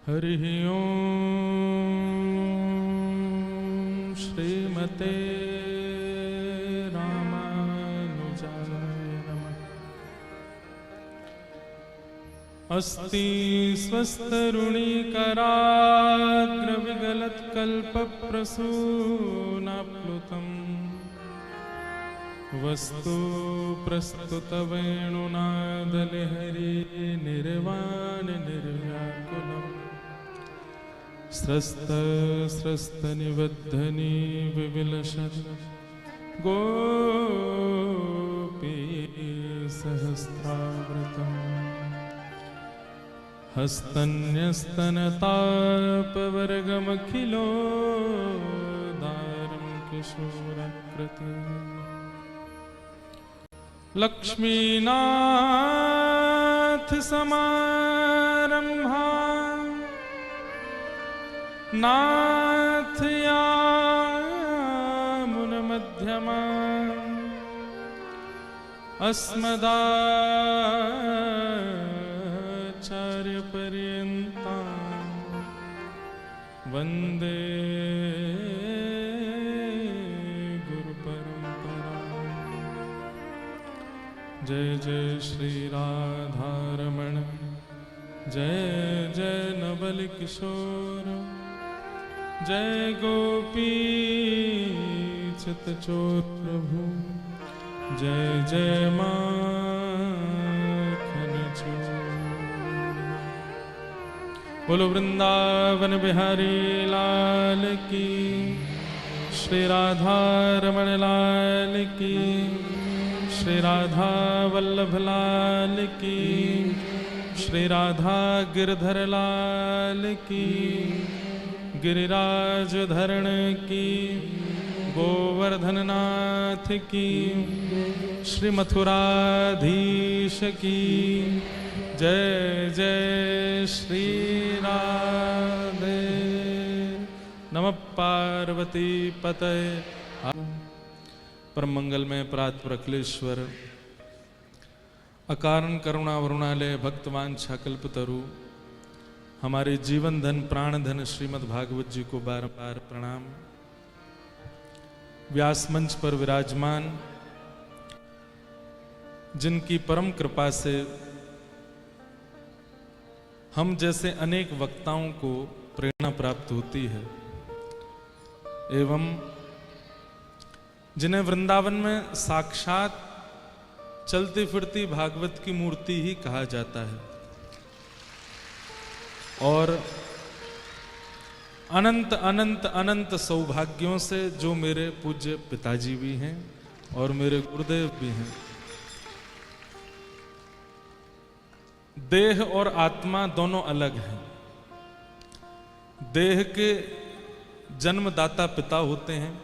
हरिः ओम् श्रीमते रामानुजाय नमः। अस्ति स्वस्तरुणीकराग्रविगलत्कल्पप्रसूनाप्लुतम् वस्तु प्रस्तुतवेणुनादलहरी निर्वाण निर्व्याकुलम् स्रस्तनिबद्धनी विविलसत् गोपी सहस्रावृतम् हस्तन्यस्तनतापवर्गमखिलोदारं किशोराकृतिम् लक्ष्मीनाथ समारंभा नाथयामुनमध्यमा अस्मदाचार्यपर्यन्ता वन्दे जय जय श्री राधारमण जय जय नवल किशोर जय गोपी चितचोर प्रभु जय जय माखन चोर। बोलो वृंदावन बिहारी लाल की, श्री राधारमण लाल की, श्री राधा वल्लभ लाल की, श्री राधा गिरधर लाल की, गिरिराज धरण की, गोवर्धन नाथ की, श्री मथुराधीश की जय जय श्री राधे। नमः पार्वती पतये। परम मंगल में प्रात अखिलेश्वर अकारण करुणा वरुणालय भक्तवान छाकल्पतरु हमारे जीवन धन प्राण धन श्रीमद् भागवत जी को बार बार प्रणाम। व्यास मंच पर विराजमान जिनकी परम कृपा से हम जैसे अनेक वक्ताओं को प्रेरणा प्राप्त होती है एवं जिन्हें वृंदावन में साक्षात चलती फिरती भागवत की मूर्ति ही कहा जाता है और अनंत अनंत अनंत सौभाग्यों से जो मेरे पूज्य पिताजी भी हैं और मेरे गुरुदेव भी हैं। देह और आत्मा दोनों अलग हैं। देह के जन्मदाता पिता होते हैं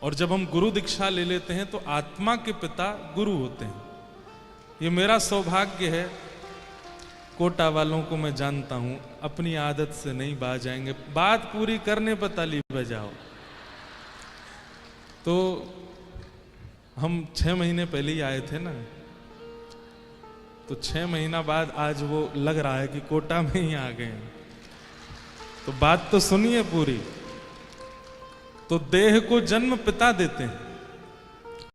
और जब हम गुरु दीक्षा ले लेते हैं तो आत्मा के पिता गुरु होते हैं। ये मेरा सौभाग्य है। कोटा वालों को मैं जानता हूं, अपनी आदत से नहीं बाज आएंगे, बात पूरी करने पर ताली बजाओ। तो हम 6 महीने पहले ही आए थे ना, तो 6 महीना बाद आज वो लग रहा है कि कोटा में ही आ गए। तो बात तो सुनिए पूरी। तो देह को जन्म पिता देते हैं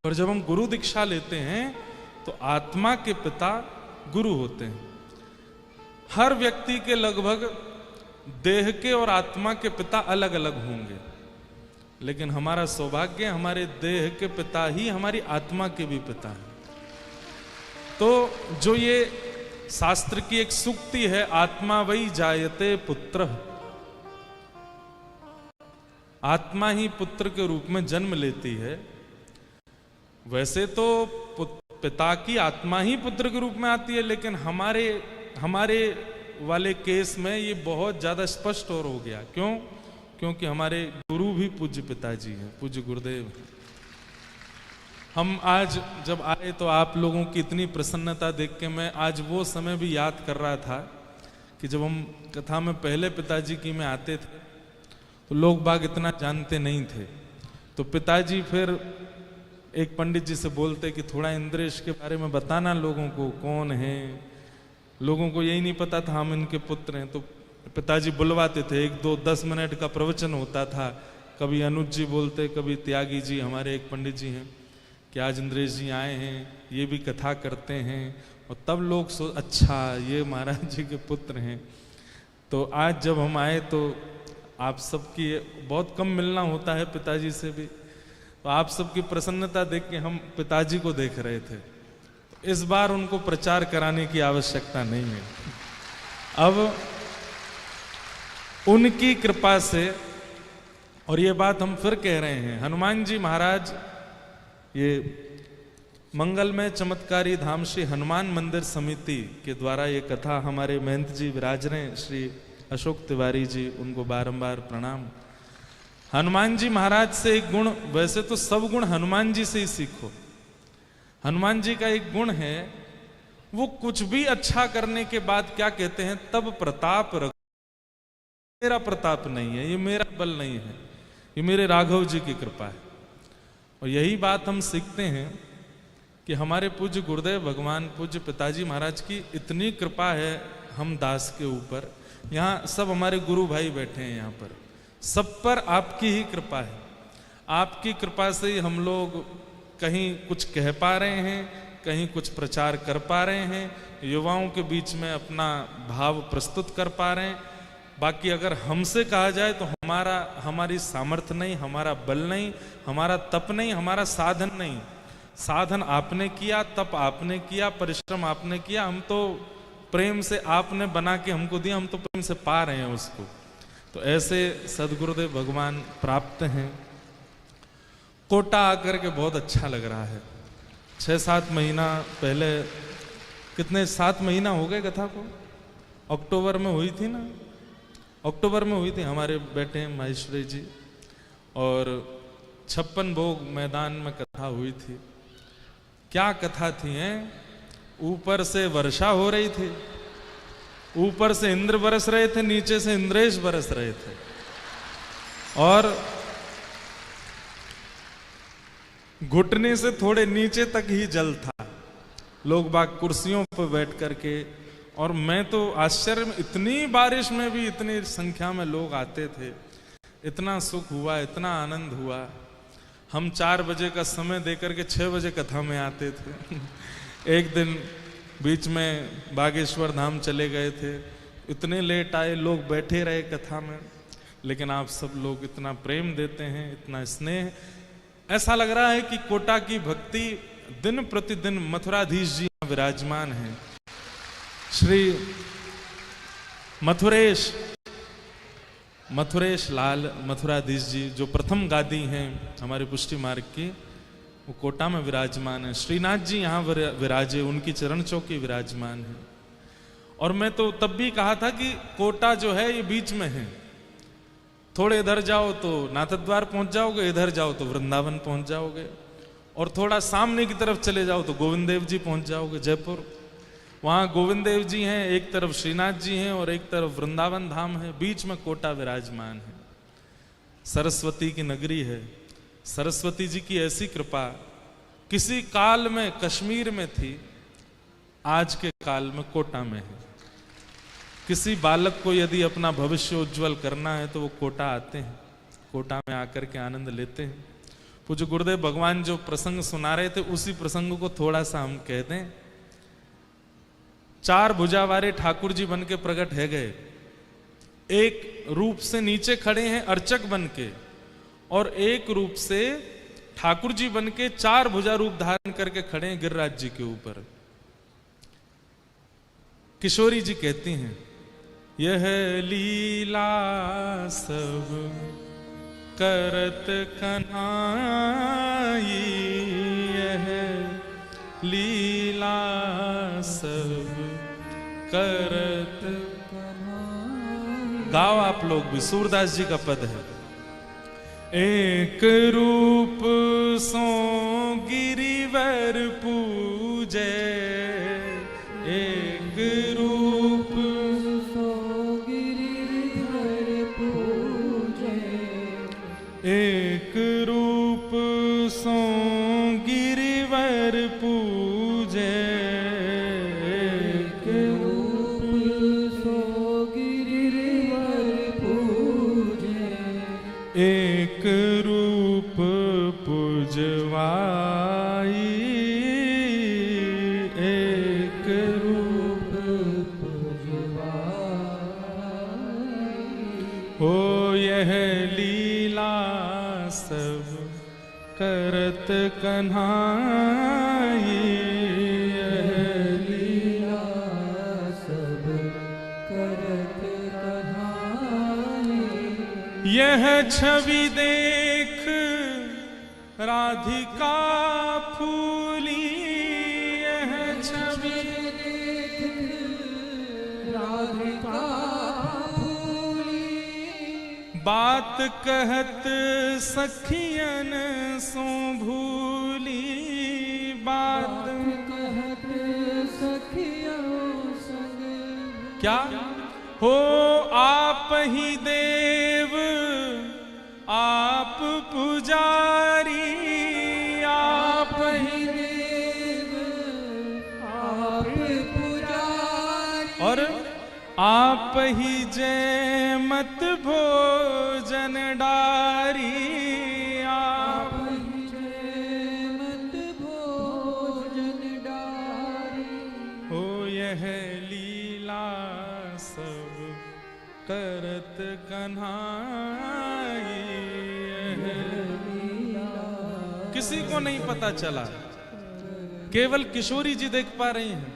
और जब हम गुरु दीक्षा लेते हैं तो आत्मा के पिता गुरु होते हैं। हर व्यक्ति के लगभग देह के और आत्मा के पिता अलग अलग होंगे, लेकिन हमारा सौभाग्य हमारे देह के पिता ही हमारी आत्मा के भी पिता हैं। तो जो ये शास्त्र की एक सूक्ति है, आत्मा वही जायते पुत्र, आत्मा ही पुत्र के रूप में जन्म लेती है। वैसे तो पिता की आत्मा ही पुत्र के रूप में आती है, लेकिन हमारे वाले केस में ये बहुत ज्यादा स्पष्ट और हो गया। क्यों? क्योंकि हमारे गुरु भी पूज्य पिताजी हैं, पूज्य गुरुदेव। हम आज जब आए तो आप लोगों की इतनी प्रसन्नता देख के मैं आज वो समय भी याद कर रहा था कि जब हम कथा में पहले पिताजी की में आते थे तो लोग बाग इतना जानते नहीं थे। तो पिताजी फिर एक पंडित जी से बोलते कि थोड़ा इंद्रेश के बारे में बताना, लोगों को कौन है। लोगों को यही नहीं पता था हम इनके पुत्र हैं। तो पिताजी बुलवाते थे, 1-2-10 मिनट का प्रवचन होता था, कभी अनुज जी बोलते, कभी त्यागी जी, हमारे एक पंडित जी हैं, कि आज इंद्रेश जी आए हैं, ये भी कथा करते हैं। और तब लोग अच्छा ये महाराज जी के पुत्र हैं। तो आज जब हम आए तो आप सबकी बहुत कम मिलना होता है पिताजी से भी, तो आप सबकी प्रसन्नता देख के हम पिताजी को देख रहे थे। तो इस बार उनको प्रचार कराने की आवश्यकता नहीं है। अब उनकी कृपा से, और ये बात हम फिर कह रहे हैं, हनुमान जी महाराज, ये मंगलमय चमत्कारी धाम श्री हनुमान मंदिर समिति के द्वारा ये कथा हमारे महंत जी विराज रहे हैं, श्री अशोक तिवारी जी, उनको बारंबार प्रणाम। हनुमान जी महाराज से एक गुण, वैसे तो सब गुण हनुमान जी से ही सीखो। हनुमान जी का एक गुण है, वो कुछ भी अच्छा करने के बाद क्या कहते हैं, तब प्रताप रखो। मेरा प्रताप नहीं है, ये मेरा बल नहीं है, ये मेरे राघव जी की कृपा है। और यही बात हम सीखते हैं कि हमारे पूज्य गुरुदेव भगवान पूज्य पिताजी महाराज की इतनी कृपा है हम दास के ऊपर। यहाँ सब हमारे गुरु भाई बैठे हैं, यहाँ पर सब पर आपकी ही कृपा है। आपकी कृपा से ही हम लोग कहीं कुछ कह पा रहे हैं, कहीं कुछ प्रचार कर पा रहे हैं, युवाओं के बीच में अपना भाव प्रस्तुत कर पा रहे हैं। बाकी अगर हमसे कहा जाए तो हमारी सामर्थ्य नहीं, हमारा बल नहीं, हमारा तप नहीं, हमारा साधन नहीं। साधन आपने किया, तप आपने किया, परिश्रम आपने किया, हम तो प्रेम से आपने बना के हमको दिया, हम तो प्रेम से पा रहे हैं उसको। तो ऐसे सदगुरुदेव भगवान प्राप्त हैं। कोटा आकर के बहुत अच्छा लग रहा है। 6-7 महीना पहले, कितने 7 महीना हो गए कथा को, अक्टूबर में हुई थी ना, अक्टूबर में हुई थी, हमारे बेटे माहेश्वरी जी, और 56 भोग मैदान में कथा हुई थी। क्या कथा थी हैं? ऊपर से वर्षा हो रही थी, ऊपर से इंद्र बरस रहे थे, नीचे से इंद्रेश बरस रहे थे, और घुटने से थोड़े नीचे तक ही जल था। लोग बाग कुर्सियों पर बैठ करके, और मैं तो आश्चर्य में, इतनी बारिश में भी इतनी संख्या में लोग आते थे, इतना सुख हुआ, इतना आनंद हुआ। हम 4 बजे का समय देकर के 6 बजे कथा में आते थे। एक दिन बीच में बागेश्वर धाम चले गए थे, इतने लेट आए, लोग बैठे रहे कथा में, लेकिन आप सब लोग इतना प्रेम देते हैं, इतना स्नेह। ऐसा लग रहा है कि कोटा की भक्ति दिन प्रतिदिन मथुराधीश जी विराजमान है। श्री मथुरेश लाल मथुराधीश जी, जो प्रथम गादी हैं हमारे पुष्टि मार्ग की, वो कोटा में विराजमान है। श्रीनाथ जी यहाँ विराजे, उनकी चरण चौकी विराजमान है। और मैं तो तब भी कहा था कि कोटा जो है ये बीच में है, थोड़े इधर जाओ तो नाथद्वार पहुंच जाओगे, इधर जाओ तो वृंदावन पहुंच जाओगे, और थोड़ा सामने की तरफ चले जाओ तो गोविंद देव जी पहुंच जाओगे, जयपुर। वहाँ गोविंद देव जी हैं, एक तरफ श्रीनाथ जी हैं और एक तरफ वृंदावन धाम है, बीच में कोटा विराजमान है। सरस्वती की नगरी है। सरस्वती जी की ऐसी कृपा किसी काल में कश्मीर में थी, आज के काल में कोटा में है। किसी बालक को यदि अपना भविष्य उज्जवल करना है तो वो कोटा आते हैं, कोटा में आकर के आनंद लेते हैं। पूज्य गुरुदेव भगवान जो प्रसंग सुना रहे थे, उसी प्रसंग को थोड़ा सा हम कह दें। 4 भुजा वाले ठाकुर जी बन के प्रकट है गए, एक रूप से नीचे खड़े हैं अर्चक बन के, और एक रूप से ठाकुर जी बन के 4 भुजा रूप धारण करके खड़े हैं गिरिराज जी के ऊपर। किशोरी जी कहती हैं, यह लीला सब करत कन्हाई, यह लीला सब करत कन्हाई। गाओ आप लोग भी, सूरदास जी का पद है। एक रूप सो गिरिवर पूजे, एक रूप सो गिरिवर पूजे, एक रूप सो गिरिवर पूजे, एक रूप सो गिरिवर हो यह लीला सब करत कन्हाई, यह लीला सब करत कन्हाई। यह छवि देख राधिका फूली, यह छवि देख राधिका फूली। बात कहत सखियन सो भूली, बात कहत सखियों संग। क्या हो आप ही देव आप पुजारी, आप ही देव आप पुजारी। और आप ही जय मत भोजन डारी, आप ही जय मत भोजन डारी। हो यह लीला सब करत कन्हाई, यह किसी को नहीं पता चला, केवल किशोरी जी देख पा रही हैं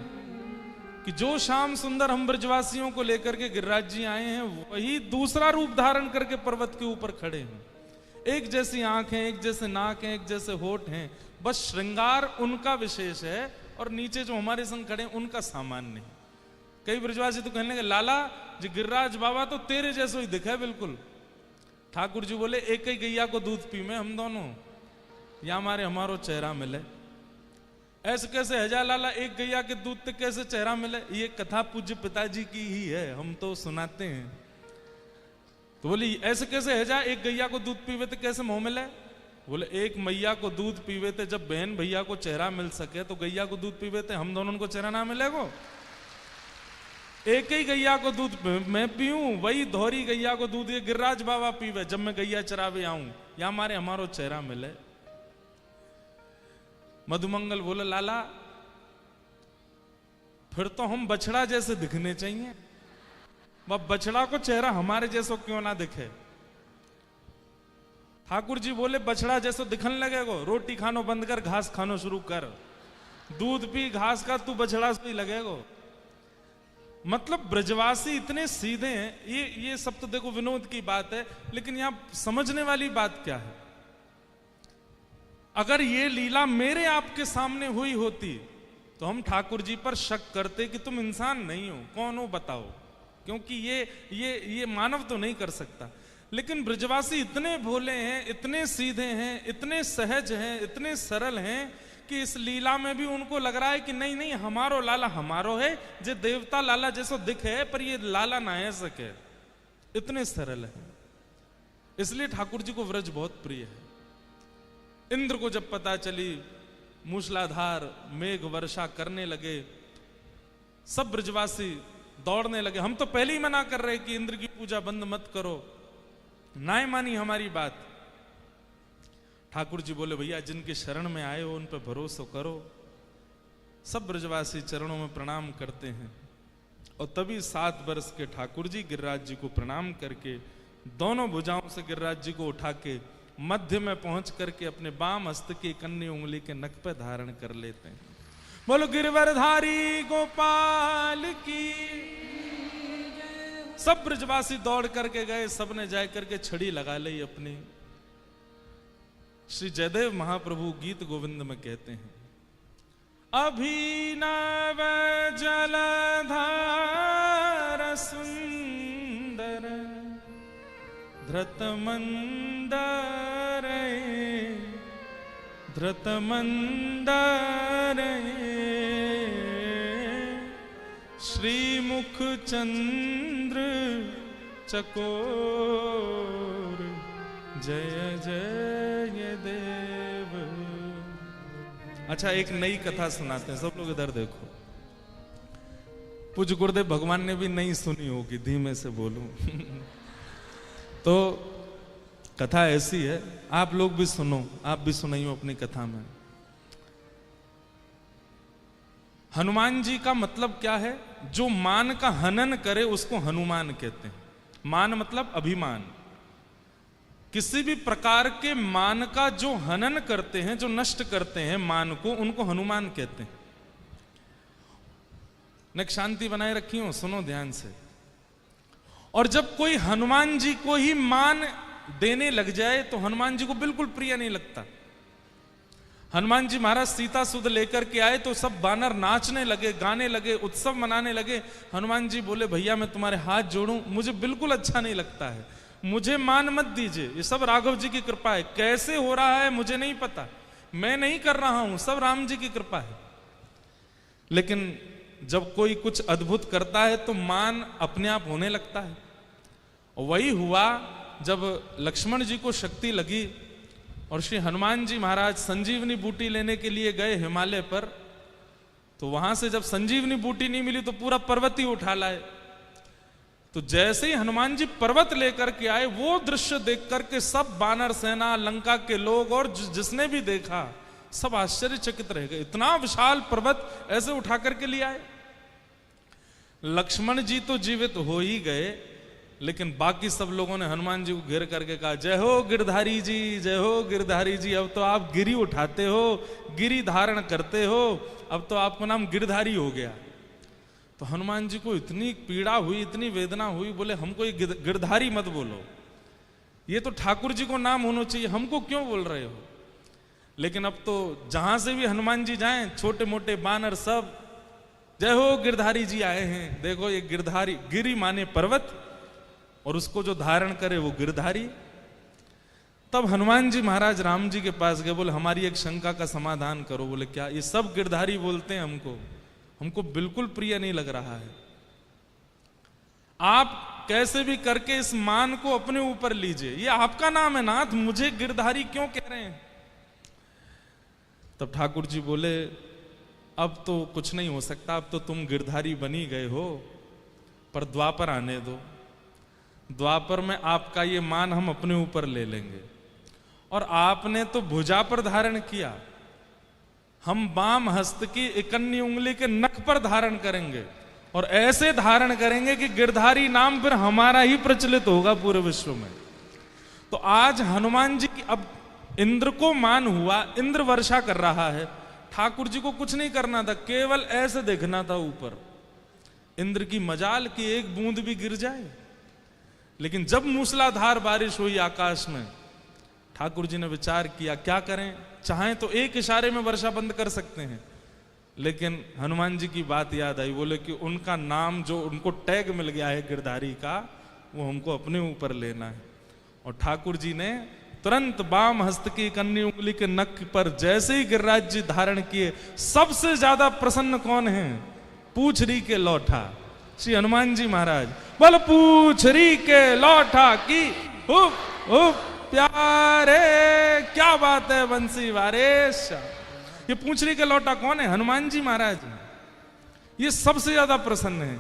कि जो श्याम सुंदर हम ब्रजवासियों को लेकर के गिरिराज जी आए हैं, वही दूसरा रूप धारण करके पर्वत के ऊपर खड़े हैं। एक जैसी आंखें, एक जैसे नाक हैं, एक जैसे होठ हैं, बस श्रृंगार उनका विशेष है और नीचे जो हमारे संग खड़े हैं उनका सामान्य है। कई ब्रजवासी तो कहने लगे लाला जी गिरिराज बाबा तो तेरे जैसो ही दिखा बिल्कुल। ठाकुर जी बोले एक ही गैया को दूध पी में हम दोनों, या हमारो चेहरा मिले। ऐसे कैसे हजा लाला एक गैया के दूध तक कैसे चेहरा मिले? ये कथा पूज्य पिताजी की ही है, हम तो सुनाते हैं। तो बोली ऐसे कैसे हजा एक गैया को दूध पीवे तो कैसे मुंह मिले? बोले एक मैया को दूध पीवे थे, जब बहन भैया को चेहरा मिल सके तो गैया को दूध पीवे थे हम दोनों को चेहरा ना मिलेगो? एक ही गैया को दूध मैं पीऊं, वही धोरी गैया को दूध ये गिरिराज बाबा पीवे जब मैं गैया चरावे आऊं, या हमारो चेहरा मिले। मधुमंगल बोले लाला फिर तो हम बछड़ा जैसे दिखने चाहिए, वह बछड़ा को चेहरा हमारे जैसो क्यों ना दिखे? ठाकुर जी बोले बछड़ा जैसो दिखने लगेगो, रोटी खानो बंद कर घास खानो शुरू कर, दूध पी घास का, तू बछड़ा से ही लगेगो। मतलब ब्रजवासी इतने सीधे हैं। ये सब तो देखो विनोद की बात है, लेकिन यहां समझने वाली बात क्या है? अगर ये लीला मेरे आपके सामने हुई होती तो हम ठाकुर जी पर शक करते कि तुम इंसान नहीं हो, कौन हो बताओ, क्योंकि ये मानव तो नहीं कर सकता। लेकिन ब्रजवासी इतने भोले हैं, इतने सीधे हैं, इतने सहज हैं, इतने सरल हैं कि इस लीला में भी उनको लग रहा है कि नहीं नहीं हमारो लाला हमारो है, जे देवता लाला जैसो दिखे पर ये लाला ना है सके, इतने सरल है। इसलिए ठाकुर जी को व्रज बहुत प्रिय है। इंद्र को जब पता चली, मूसलाधार मेघ वर्षा करने लगे, सब ब्रजवासी दौड़ने लगे। हम तो पहले ही मना कर रहे कि इंद्र की पूजा बंद मत करो, ना मानी हमारी बात। ठाकुर जी बोले भैया जिनके शरण में आए हो उन पर भरोसा करो। सब ब्रजवासी चरणों में प्रणाम करते हैं और तभी 7 वर्ष के ठाकुर जी गिरिराज जी को प्रणाम करके दोनों भुजाओं से गिरिराज जी को उठा के मध्य में पहुंच करके अपने बाम हस्त की कन्नी उंगली के नख पे धारण कर लेते हैं। बोलो गिरवरधारी गोपाल की। सब ब्रजवासी दौड़ करके गए, सबने जा करके छड़ी लगा ली अपनी। श्री जयदेव महाप्रभु गीत गोविंद में कहते हैं, अभिनव जलधार सुंदर धृत मंदर धृत मंदर श्रीमुख चंद्र चकोर जय जय देव। अच्छा एक नई कथा सुनाते हैं, सब लोग इधर देखो। पूज्य गुरुदेव भगवान ने भी नहीं सुनी होगी, धीमे से बोलूं तो कथा ऐसी है, आप लोग भी सुनो, आप भी सुनाइयो अपनी कथा में। हनुमान जी का मतलब क्या है? जो मान का हनन करे उसको हनुमान कहते हैं। मान मतलब अभिमान। किसी भी प्रकार के मान का जो हनन करते हैं, जो नष्ट करते हैं मान को, उनको हनुमान कहते हैं। न शांति बनाए रखी हो, सुनो ध्यान से। और जब कोई हनुमान जी को ही मान देने लग जाए तो हनुमान जी को बिल्कुल प्रिय नहीं लगता। हनुमान जी महाराज सीता सुध लेकर के आए तो सब बानर नाचने लगे, गाने लगे, उत्सव मनाने लगे। हनुमान जी बोले, भैया मैं तुम्हारे हाथ जोड़ूं, मुझे बिल्कुल अच्छा नहीं लगता है, मुझे मान मत दीजिए, ये सब राघव जी की कृपा है। कैसे हो रहा है मुझे नहीं पता, मैं नहीं कर रहा हूं, सब राम जी की कृपा है। लेकिन जब कोई कुछ अद्भुत करता है तो मान अपने आप होने लगता है। वही हुआ जब लक्ष्मण जी को शक्ति लगी और श्री हनुमान जी महाराज संजीवनी बूटी लेने के लिए गए हिमालय पर, तो वहां से जब संजीवनी बूटी नहीं मिली तो पूरा पर्वत ही उठा लाए। तो जैसे ही हनुमान जी पर्वत लेकर के आए, वो दृश्य देख करके सब बानर सेना, लंका के लोग और जिसने भी देखा सब आश्चर्यचकित रह गए। इतना विशाल पर्वत ऐसे उठा करके ले आए। लक्ष्मण जी तो जीवित हो ही गए, लेकिन बाकी सब लोगों ने हनुमान जी को घेर करके कहा, जय हो गिरधारी जी, जय हो गिरधारी जी, अब तो आप गिरी उठाते हो, गिरी धारण करते हो, अब तो आपका नाम गिरधारी हो गया। तो हनुमान जी को इतनी पीड़ा हुई, इतनी वेदना हुई, बोले हमको ये गिरधारी मत बोलो, ये तो ठाकुर जी को नाम होना चाहिए, हमको क्यों बोल रहे हो। लेकिन अब तो जहां से भी हनुमान जी जाएं, छोटे मोटे बानर सब जय हो गिरधारी जी आए हैं, देखो ये गिरधारी, गिरी माने पर्वत, और उसको जो धारण करे वो गिरधारी। तब हनुमान जी महाराज राम जी के पास गए, बोले हमारी एक शंका का समाधान करो। बोले क्या, ये सब गिरधारी बोलते हैं, हमको बिल्कुल प्रिय नहीं लग रहा है, आप कैसे भी करके इस मान को अपने ऊपर लीजिए, ये आपका नाम है नाथ, मुझे गिरधारी क्यों कह रहे हैं। तब ठाकुर जी बोले, अब तो कुछ नहीं हो सकता, अब तो तुम गिरधारी बनी गए हो, पर द्वापर आने दो, द्वापर में आपका ये मान हम अपने ऊपर ले लेंगे। और आपने तो भुजा पर धारण किया, हम बाम हस्त की इकन्नी उंगली के नख पर धारण करेंगे, और ऐसे धारण करेंगे कि गिरधारी नाम फिर हमारा ही प्रचलित होगा पूरे विश्व में। तो आज हनुमान जी की, अब इंद्र को मान हुआ, इंद्र वर्षा कर रहा है, ठाकुर जी को कुछ नहीं करना था, केवल ऐसे देखना था ऊपर, इंद्र की मजाल की एक बूंद भी गिर जाए। लेकिन जब मूसलाधार बारिश हुई आकाश में, ठाकुर जी ने विचार किया क्या करें, चाहें तो एक इशारे में वर्षा बंद कर सकते हैं, लेकिन हनुमान जी की बात याद आई, बोले कि उनका नाम जो उनको टैग मिल गया है गिरधारी का, वो हमको अपने ऊपर लेना है। और ठाकुर जी ने तुरंत बाम हस्त की कन्नी उंगली के नख पर जैसे ही गिरिराज जी धारण किए, सबसे ज्यादा प्रसन्न कौन है, पूछरी के लौठा श्री हनुमान जी महाराज। बोल पूछरी के लौठा की प्यारे, क्या बात है बंसी वारेश। ये पूछरी के लौटा कौन है, हनुमान जी महाराज। ये सबसे ज्यादा प्रसन्न है,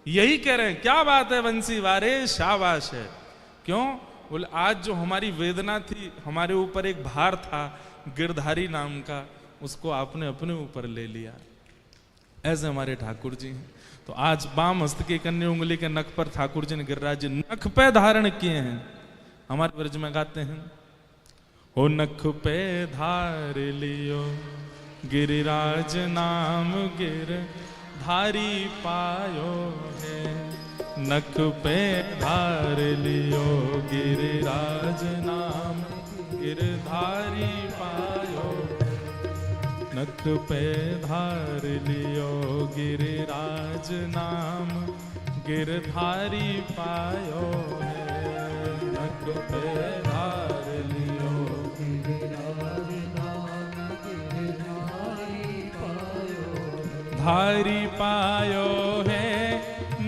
यही कह रहे हैं क्या बात है बंसी वारेश, शाबाश है। क्यों, बोले आज जो हमारी वेदना थी, हमारे ऊपर एक भार था गिरधारी नाम का, उसको आपने अपने ऊपर ले लिया। ऐसे हमारे ठाकुर जी हैं। तो आज बाम हस्त की कन्नी उंगली के नख पर ठाकुर जी ने गिरिराज जी नख पे धारण किए हैं। हमारे ब्रज में गाते हैं, हो नख पे धार लियो गिरिराज नाम, गिरधारी पायो है। नख पे धार लियो गिरिराज नाम, गिरधारी पायो। नख पे धार लियो गिरिराज नाम, गिरधारी पायो है। नख पे धार लियो गिरिराज नाम, गिरधारी पायो। धारी पायो है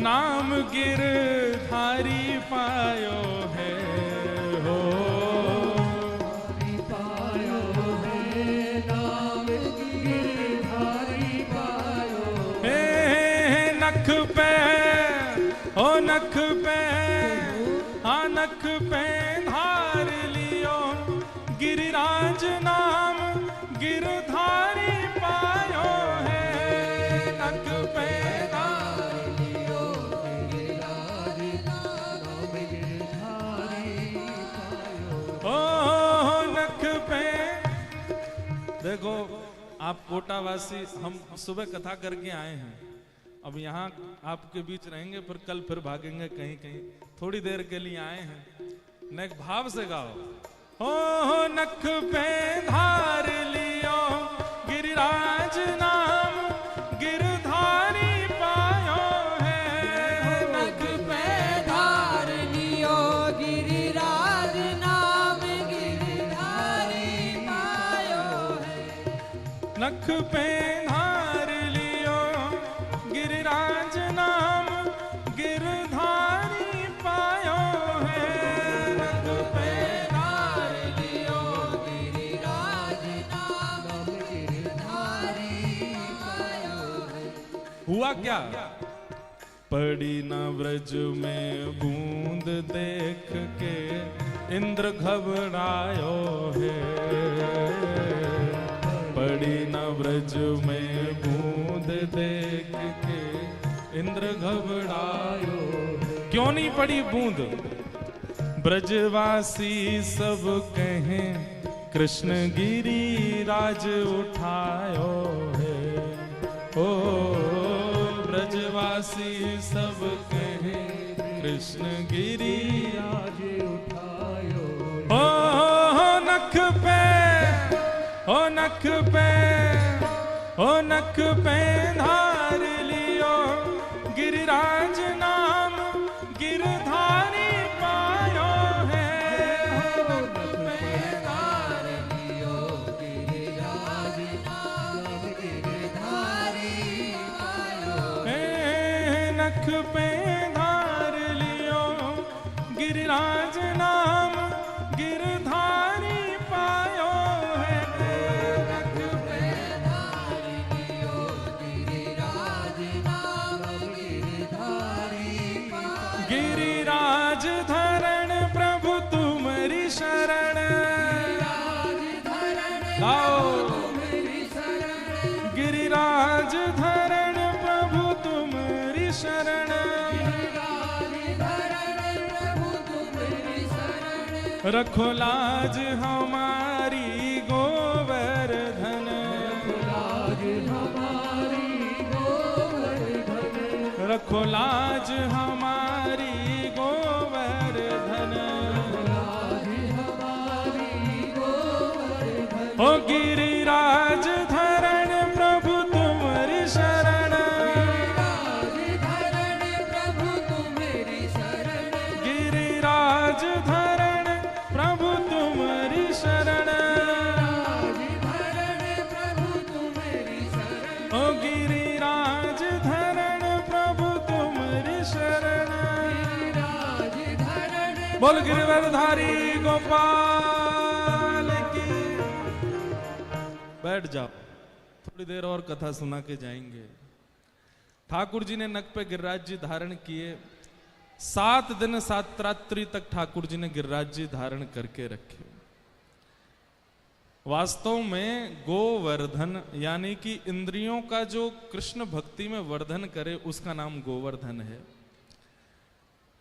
नाम, गिरधारी पायो है। हो नख पे, ओ नख पे, हाँ नख पे धार लियो गिरिराज नाम, गिरधारी पायो है। नख पे धार लियो गिरिराज नाम, आप कोटावासी, हम सुबह कथा करके आए हैं, अब यहाँ आपके बीच रहेंगे, फिर भागेंगे कहीं कहीं, थोड़ी देर के लिए आए हैं। नेक भाव से गाओ। हो नख पे धार लियो गिरिराज नाम, गिरधारी पायो है। नख पे धार लियो गिरिराज नाम, गिरधारी पायो है। नख पे धार लियो गिरिराज नाम, गिरधारी पायो है। नख पे धार लियो गिरिराज नाम, गिरधारी पायो है। हुआ क्या? पड़ी न व्रज में बूंद देख के इंद्र घबरायो है। पड़ी न व्रज में बूंद देख के इंद्र घबरायो। क्यों नहीं पड़ी बूंद? ब्रजवासी सब कहें कृष्ण गिरिराज उठायो है। ओ ब्रजवासी सब कहे कृष्ण गिरिराज उठायो। ओ नख पे, ओ नख पे, ओ नख पे धार लियो गिरिराज नाम, गिरधारी पायो है। नख पे धार लियो गिरिराज नाम, गिरधारी पायो है। नख पे धार लियो गिरिराज नाम, गिरधारी पायो है। नख पे धार लियो गिरिराज नाम, गिरधारी पायो। गिरिराज धरण प्रभु तुम्हारी शरण। गाओ। तुम्हारी शरण, गिरिराज धरण प्रभु तुम्हारी शरण। प्रभु तुम्हारी शरण। रखो लाज हमारी गोवर्धन। लाज हमारी गोवर्धन, रखो लाज हमारी गोवर्धन। लाज हमारी गोवर्धन। ओ गिरिराज धरण प्रभु तुम्हारी शरण। धरण प्रभु तुम्हारी शरण। गिरिराज धरण प्रभु तुम्हारी शरण। धरण प्रभु तुम्हारी शरण। ओ गिरिराज धरण प्रभु तुम्हारी शरण। धरण बोल गिरिवरधारी गोपाल की। बैठ जाओ, थोड़ी देर और कथा सुना के जाएंगे। ठाकुर जी ने नक पे गिरिराज जी धारण किए। 7 दिन 7 रात्रि तक ठाकुर जी ने गिरिराज जी धारण करके रखे। वास्तव में गोवर्धन यानी कि इंद्रियों का जो कृष्ण भक्ति में वर्धन करे उसका नाम गोवर्धन है।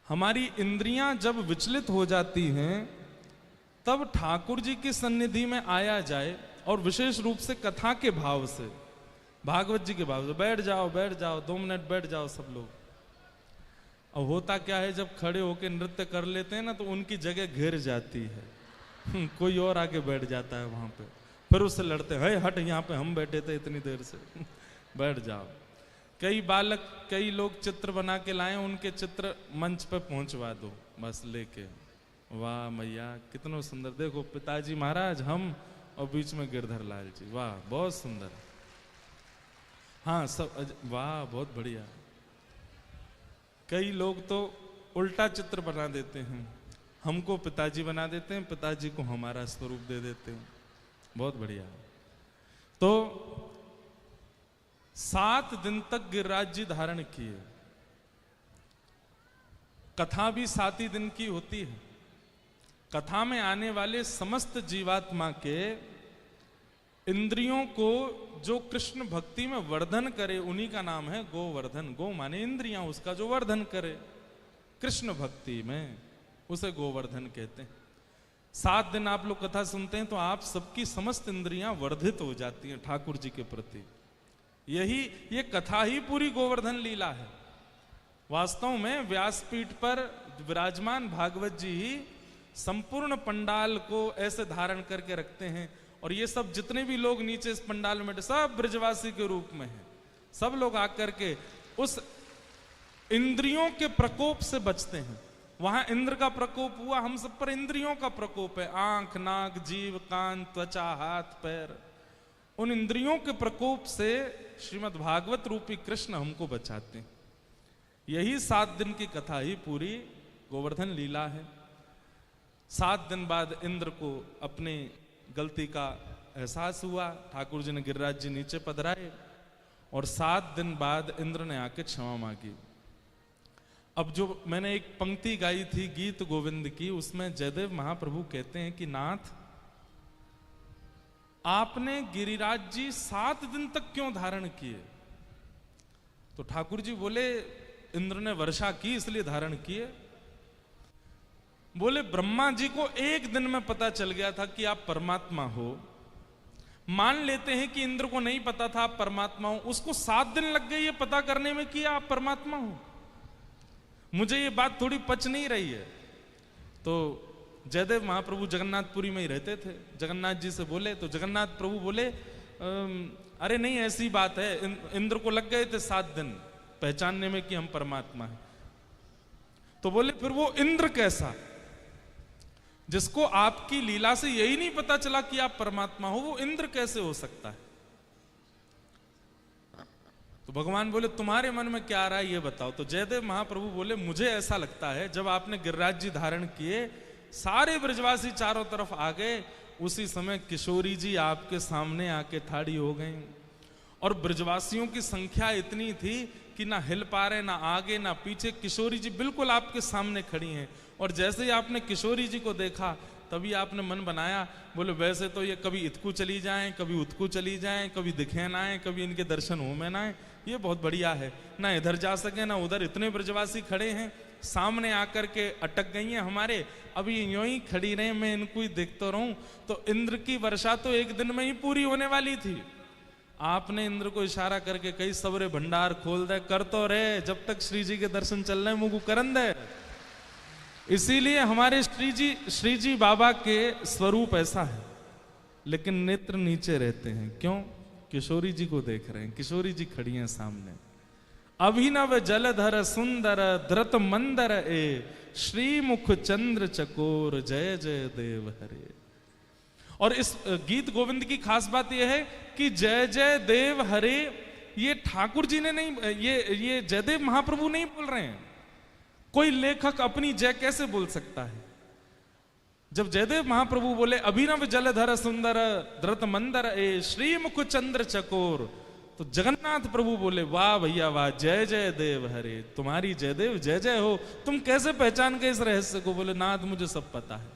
हमारी इंद्रियां जब विचलित हो जाती हैं तब ठाकुर जी की सन्निधि में आया जाए, और विशेष रूप से कथा के भाव से, भागवत जी के भाव से। बैठ जाओ, बैठ जाओ, 2 मिनट बैठ जाओ सब लोग। अब होता क्या है, जब खड़े होके नृत्य कर लेते हैं ना तो उनकी जगह घिर जाती है। कोई और आके बैठ जाता है वहां पे, फिर उससे लड़ते हैं, हट यहाँ पे हम बैठे थे इतनी देर से। बैठ जाओ। कई बालक, कई लोग चित्र बना के लाए, उनके चित्र मंच पे पहुंचवा दो बस लेके। वाह मैया कितना सुंदर, देखो पिताजी महाराज, हम और बीच में गिरधर लाल जी। वाह बहुत सुंदर। हाँ सब, वाह बहुत बढ़िया। कई लोग तो उल्टा चित्र बना देते हैं, हमको पिताजी बना देते हैं, पिताजी को हमारा स्वरूप दे देते हैं। बहुत बढ़िया। तो 7 दिन तक गिरिराज जी धारण किए। कथा भी 7 ही दिन की होती है। कथा में आने वाले समस्त जीवात्मा के इंद्रियों को जो कृष्ण भक्ति में वर्धन करे उन्हीं का नाम है गोवर्धन। गो माने इंद्रियां, उसका जो वर्धन करे कृष्ण भक्ति में, उसे गोवर्धन कहते हैं। 7 दिन आप लोग कथा सुनते हैं तो आप सबकी समस्त इंद्रियां वर्धित हो जाती हैं ठाकुर जी के प्रति। ये कथा ही पूरी गोवर्धन लीला है। वास्तव में व्यासपीठ पर विराजमान भागवत जी ही संपूर्ण पंडाल को ऐसे धारण करके रखते हैं, और ये सब जितने भी लोग नीचे इस पंडाल में सब ब्रजवासी के रूप में हैं। सब लोग आकर के उस इंद्रियों के प्रकोप से बचते हैं। वहां इंद्र का प्रकोप हुआ, हम सब पर इंद्रियों का प्रकोप है। आंख, नाक, जीव, कान, त्वचा, हाथ, पैर, उन इंद्रियों के प्रकोप से श्रीमद् भागवत रूपी कृष्ण हमको बचाते हैं। यही 7 दिन की कथा ही पूरी गोवर्धन लीला है। 7 दिन बाद इंद्र को अपनी गलती का एहसास हुआ। ठाकुर जी ने गिरिराज जी नीचे पधराए और 7 दिन बाद इंद्र ने आके क्षमा मांगी। अब जो मैंने एक पंक्ति गाई थी गीत गोविंद की, उसमें जयदेव महाप्रभु कहते हैं कि नाथ, आपने गिरिराज जी 7 दिन तक क्यों धारण किए? तो ठाकुर जी बोले, इंद्र ने वर्षा की इसलिए धारण किए। बोले, ब्रह्मा जी को एक दिन में पता चल गया था कि आप परमात्मा हो। मान लेते हैं कि इंद्र को नहीं पता था आप परमात्मा हो, उसको 7 दिन लग गए ये पता करने में कि आप परमात्मा हो। मुझे ये बात थोड़ी पच नहीं रही है। तो जयदेव महाप्रभु जगन्नाथपुरी में ही रहते थे। जगन्नाथ जी से बोले तो जगन्नाथ प्रभु बोले, अरे नहीं ऐसी बात है, इंद्र को लग गए थे 7 दिन पहचानने में कि हम परमात्मा हैं। तो बोले, फिर वो इंद्र कैसा, जिसको आपकी लीला से यही नहीं पता चला कि आप परमात्मा हो, वो इंद्र कैसे हो सकता है? तो भगवान बोले, तुम्हारे मन में क्या आ रहा है ये बताओ। तो जयदेव महाप्रभु बोले, मुझे ऐसा लगता है जब आपने गिरिराज जी धारण किए, सारे ब्रजवासी चारों तरफ आ गए, उसी समय किशोरी जी आपके सामने आके ठाड़ी हो गई। और ब्रजवासियों की संख्या इतनी थी कि ना हिल पा रहे, ना आगे ना पीछे। किशोरी जी बिल्कुल आपके सामने खड़ी हैं। और जैसे ही आपने किशोरी जी को देखा, तभी आपने मन बनाया, बोले वैसे तो ये कभी इतकू चली जाएं, कभी उतकू चली जाएं, कभी दिखे ना आए, कभी इनके दर्शन हो में ना आए। ये बहुत बढ़िया है, ना इधर जा सके ना उधर, इतने ब्रजवासी खड़े हैं, सामने आकर के अटक गई हैं हमारे, अभी यूं ही खड़ी रहे, मैं इनको ही देखता रहूं। तो इंद्र की वर्षा तो एक दिन में ही पूरी होने वाली थी। आपने इंद्र को इशारा करके कई सबरे भंडार खोल दे, कर तो रहे, जब तक श्री जी के दर्शन चल रहे मुझको करन दे। इसीलिए हमारे श्री जी बाबा के स्वरूप ऐसा है, लेकिन नेत्र नीचे रहते हैं। क्यों? किशोरी जी को देख रहे हैं, किशोरी जी खड़ी हैं सामने। अभिनव जलधर सुंदर धृत मंदर ए, श्रीमुख चंद्र चकोर, जय जय देव हरे। और इस गीत गोविंद की खास बात यह है कि जय जय देव हरे ये ठाकुर जी ने नहीं, ये जयदेव महाप्रभु नहीं बोल रहे हैं। कोई लेखक अपनी जय कैसे बोल सकता है? जब जयदेव महाप्रभु बोले अभिनव जलधर सुंदर धृत मंदर ए, श्रीमुख चंद्र चकोर, तो जगन्नाथ प्रभु बोले, वाह भैया वाह, जय जय देव हरे, तुम्हारी जयदेव जय जय हो। तुम कैसे पहचान गए इस रहस्य को? बोले, नाथ मुझे सब पता है।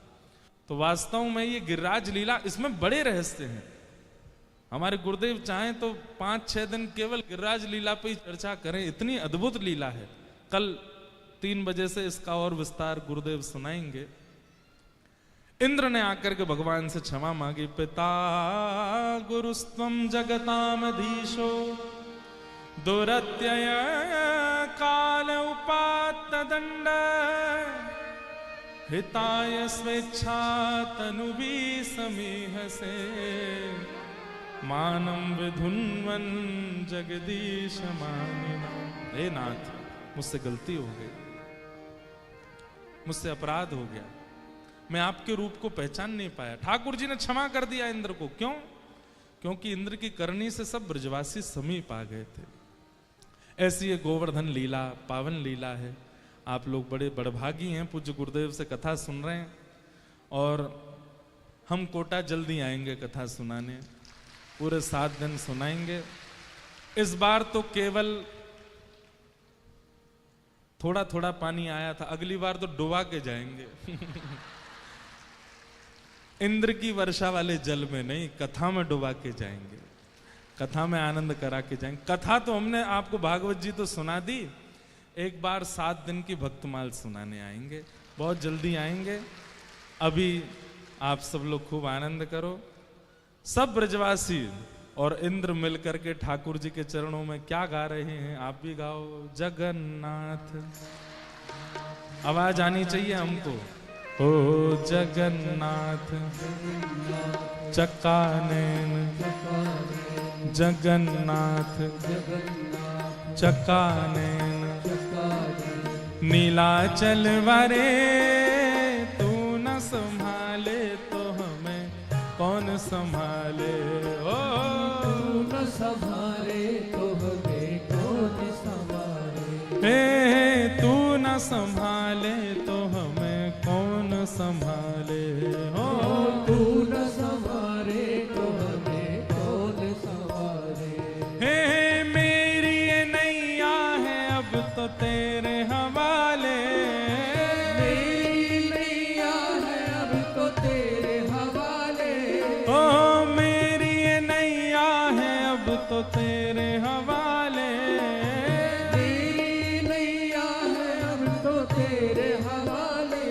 तो वास्तव में ये गिरिराज लीला, इसमें बड़े रहस्य हैं। हमारे गुरुदेव चाहें तो 5-6 दिन केवल गिरिराज लीला पे ही चर्चा करें, इतनी अद्भुत लीला है। कल 3 बजे से इसका और विस्तार गुरुदेव सुनाएंगे। इंद्र ने आकर के भगवान से क्षमा मांगी। पिता गुरुस्त्वं जगतामधीशो, दुरत्यय काल उपात्त दंड, हिताय स्वेच्छा तनुवी समीह से, मानम विधुन्वन जगदीश मानिना। हे नाथ, मुझसे गलती हो गई, मुझसे अपराध हो गया, मैं आपके रूप को पहचान नहीं पाया। ठाकुर जी ने क्षमा कर दिया इंद्र को। क्यों? क्योंकि इंद्र की करनी से सब ब्रजवासी समीप आ गए थे। ऐसी ये गोवर्धन लीला पावन लीला है। आप लोग बड़े बड़भागी हैं, पूज्य गुरुदेव से कथा सुन रहे हैं। और हम कोटा जल्दी आएंगे कथा सुनाने, पूरे 7 दिन सुनाएंगे। इस बार तो केवल थोड़ा थोड़ा पानी आया था, अगली बार तो डुबा के जाएंगे। इंद्र की वर्षा वाले जल में नहीं, कथा में डुबा के जाएंगे, कथा में आनंद करा के जाएंगे। कथा तो हमने आपको भागवत जी तो सुना दी, एक बार 7 दिन की भक्तमाल सुनाने आएंगे, बहुत जल्दी आएंगे। अभी आप सब लोग खूब आनंद करो। सब ब्रजवासी और इंद्र मिलकर के ठाकुर जी के चरणों में क्या गा रहे हैं, आप भी गाओ। जगन्नाथ, आवाज आनी चाहिए हमको। ओ जगन्नाथ चक्कानैन, जगन्नाथ चक्कानैन, नीलाचल वारे तू न संभाले तो हमें कौन संभाले। ओ तू न संभाले तो हमें कौन संभाले। हे तू न संभाले तो हमें कौन संभाले। हो तू न संभाले तो हमें कौन संभाले। हे मेरी ये नैया है अब तो तेरे हवाले। मेरी नैया है अब तो तेरे हवाले। ओ मेरी ये नैया है अब तो तेरे हवाले। मेरी नैया है अब तो तेरे हवाले।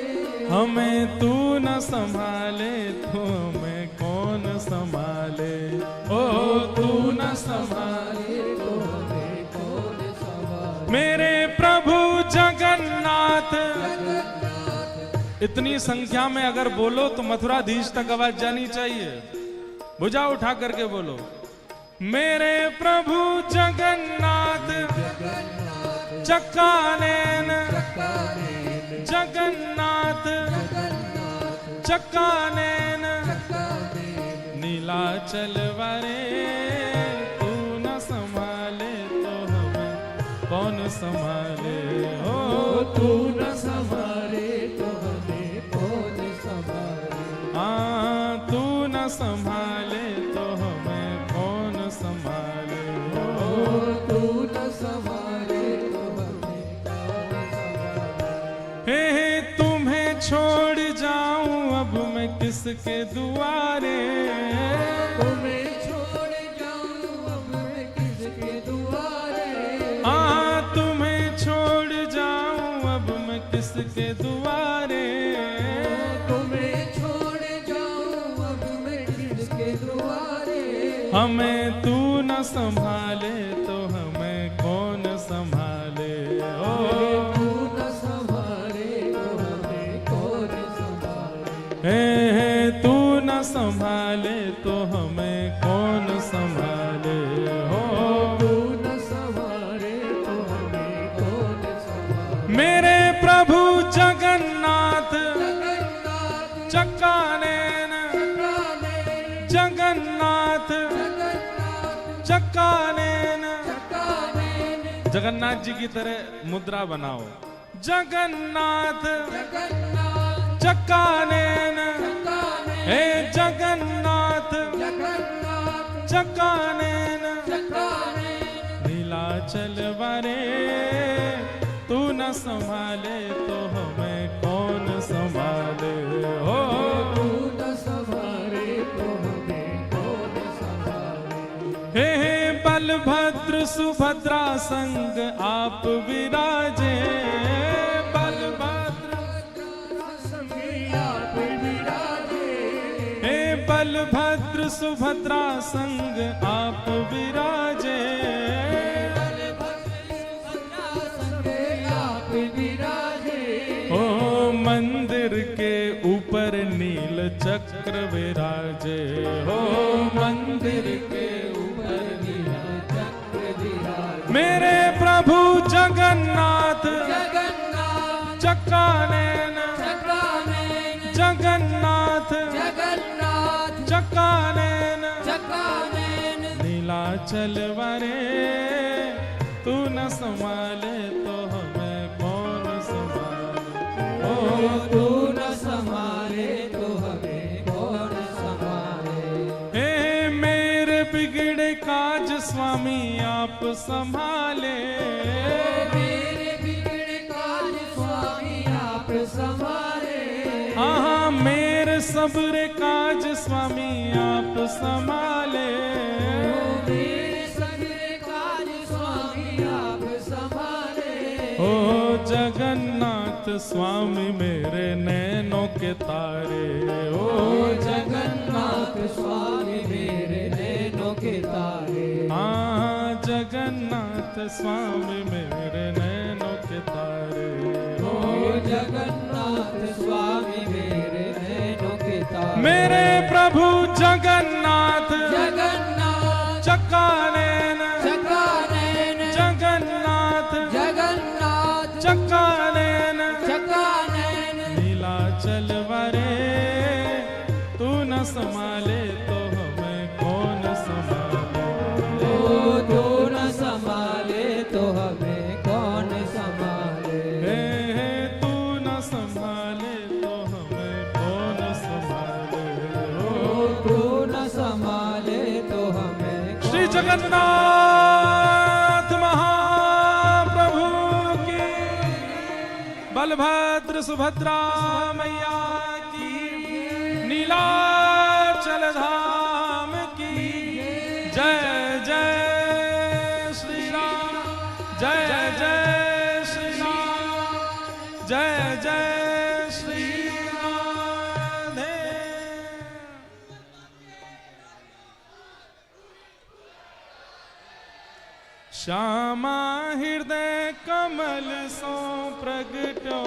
हमें तू न संभाले तो हमें कौन संभाले। ओ तू न संभाले तो हमें कौन संभाले। मेरे प्रभु जगन्नाथ। इतनी संख्या में अगर बोलो तो मथुराधीश तक आवाज जानी चाहिए। भुजा उठा करके बोलो। मेरे प्रभु जगन्नाथ चक्कानैन, जगन्नाथ चक्कानैन, नीलाचल वारे तू न संभाले तो हमें कौन संभाले। हो तू न संभाले तो हमें कौन संभाले। हाँ तू न संभाले तो हमें कौन संभाले। हो तू न संभाले तो हमें कौन संभाले। हे तुम्हें छोड़ जाऊं अब मैं किसके दुआरे। तुम्हें छोड़ जाऊं अब मैं किसके दुआरे। हाँ तुम्हें छोड़ जाऊं अब मैं किसके दुआरे। तुम्हें छोड़ जाऊं अब मैं किसके दुआरे। हमें तू न संभाले तो हमें कौन संभाले। ओ तू न संभाले तो हमें कौन संभाले। हे तू न संभाले तो हमें कौन संभाले। हो तू न संभाले तो हमें कौन संभाले। मेरे प्रभु जगन्नाथ जगन्नाथ चक्कानैन, चक्कानैन, जगन्नाथ जगन्नाथ चक्कानैन। चक्कानैन, जगन्नाथ जी की तरह मुद्रा बनाओ। जगन्नाथ जगन्नाथ चक्कानैन, चक्कानैन, हे जगन्नाथ जगन्नाथ चक्कानैन, चक्कानैन। नीलाचल वारे तू न संभाले तो हमें कौन संभाले। हो तू न संभाले तो हमें कौन संभाले। हे बलभद्र सुभद्रा संग आप विराजे। बलभद्र संग आप विराजे। हे बलभद्र सुभद्रा संग आप विराजे। संग आप विराजे। ओ मंदिर के ऊपर नील चक्र विराजे। हो मंदिर के ऊपर नील चक्र विराजे। मेरे प्रभु जगन्नाथ जगन्नाथ चक्कानैन, चक्कानैन, जगन्नाथ जगन्नाथ चक्कानैन, चक्कानैन। नीलाचल वारे तू न संभाले तो हमें कौन संभाले। ओ तू न संभाले तो हमें कौन संभाले। हे मेरे बिगड़े काज स्वामी आप संभाले। मेरे बिगड़े काज स्वामी आप संभाले। हाँ मेरे सबरे काज स्वामी आप संभाले। मेरे सगरे काज स्वामी आप संभाले। ओ जगन्नाथ स्वामी मेरे नैनों के तारे। ओ जगन्नाथ स्वामी मेरे नैनों के तारे। हाँ जगन्नाथ स्वामी मेरे नैनों के तारे। ओ जगन्नाथ स्वामी मेरे नैनों के तारे। मेरे प्रभु जगन्नाथ जगन्नाथ चक्का नैन चकानैन जगन्नाथ जगन्नाथ चक्का नैन चकानैन। नीलाचल वारे तू न संभाले तो हमें कौन संभाले। ओ तू न संभाले तो हमें कौन संभाले। हे तू न संभाले तो हमें कौन संभाले। ओ तू न संभाले तो हमें श्री कौन जगन्नाथ महाप्रभु की, बलभद्र सुभद्रा मैया की, नीलाचल धाम की जय जय श्री राम, जय जय श्री राम, जय जय श्री राधे। श्यामा हृदय कमल सो प्रगटो,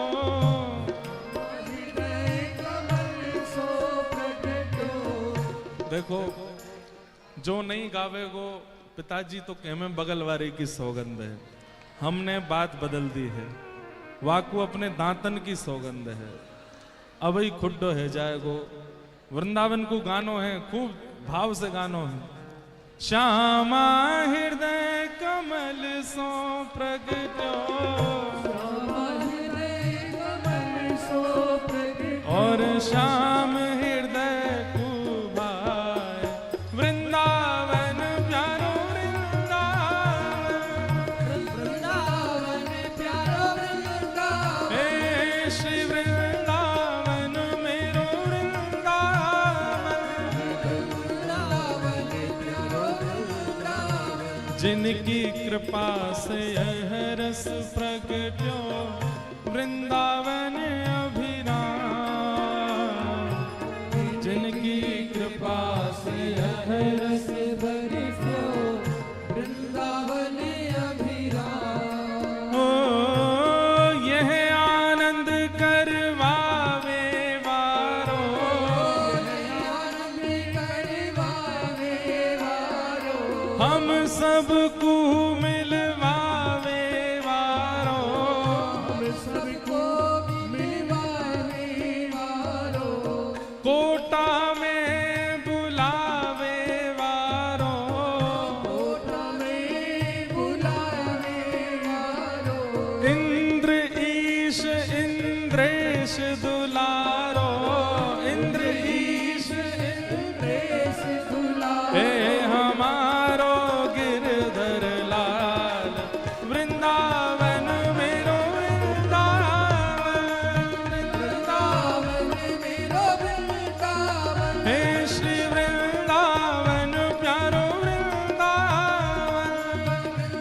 देखो जो नहीं गावे गो पिताजी तो कह में बगल वाले की सौगंध है। हमने बात बदल दी है, वाकू अपने दांतन की सौगंध है। अब ही खुड्डो है जाएगो, वृंदावन को गानो है, खूब भाव से गानो है। श्यामा हृदय कमल सो प्रगटो, और श्याम हृदय को भाए वृंदावन प्यारो वृंदावन प्यारो वृंदावन। हे श्री वृंदावन मेरो वृंदावन, वृंदावन प्यारो वृंदावन। जिनकी कृपा से यह रस प्रगट्यो वृंदावन अभिराम, जिनकी कृपा से यह रस बरसो वृंदावन अभिराम। हो यह आनंद करवावे वारो, आनंद करवावे वारो। हम सबको मिलवावे वारो, हम सबको मिलवावे वारो। कोटा में बुलावे वारो, कोटा में बुलावे वारो। इंद्र ईश इंद्रेश दुलारो, इंद्र ईश देश दुलारो। हे हमारो गिरधर लाल वृंदावन मेरो वृंदावन, वृंदावन मेरो वृंदावन। हे श्री वृंदावन प्यारो वृंदावन।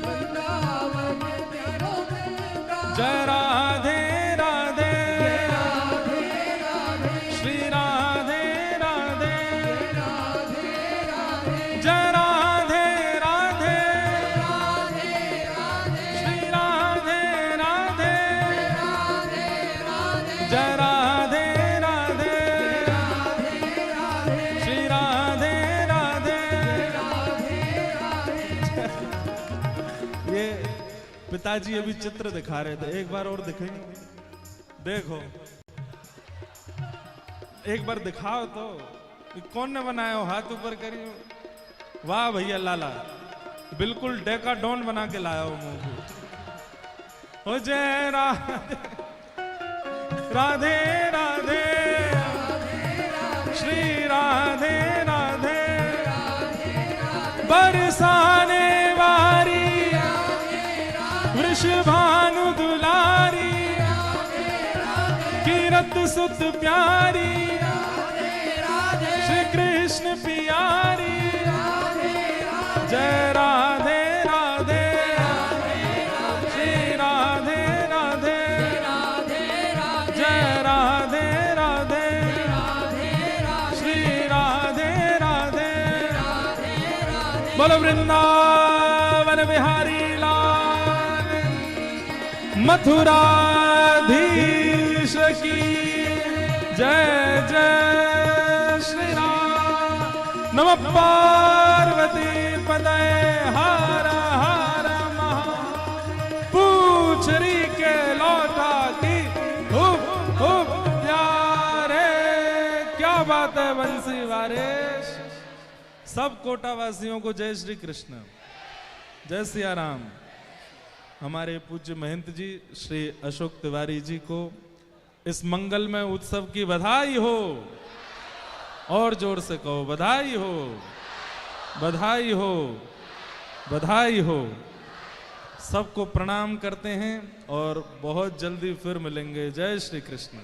वृंदावन प्यारो वृंदावन। जय राधे राधे श्री राधे राधे, जय राधे राधे श्री राधे राधे, जय राधे राधे श्री राधे राधे। ये पिताजी अभी चित्र दिखा रहे थे, एक बार और दिखाएंगे। देखो एक बार दिखाओ तो, ये कौन ने बनाया हो, हाथ ऊपर करियो। वाह भैया लाला, बिल्कुल डेकाडोन बना के लाया हो मुंह को। हो जय राधे राधे राधे श्री राधे राधे, बरसाने वारी वृषभानु दुलारी, कीरत सुत प्यारी श्री कृष्ण पियारी। जय राधे राधे श्री राधे राधे, बोलो वृंदावन बिहारी लाल, मथुराधीश की जय जय श्री राम। नमः पार्वती पतये हर हर महा। पूछरी के लौटा की खूब खूब प्यारे। क्या बात है बंसी वारेश। सब कोटावासियों को जय श्री कृष्ण, जय सिया राम। हमारे पूज्य महंत जी श्री अशोक तिवारी जी को इस मंगलमय उत्सव की बधाई हो। और जोर से कहो बधाई हो, बधाई हो, बधाई हो। सबको प्रणाम करते हैं और बहुत जल्दी फिर मिलेंगे। जय श्री कृष्ण।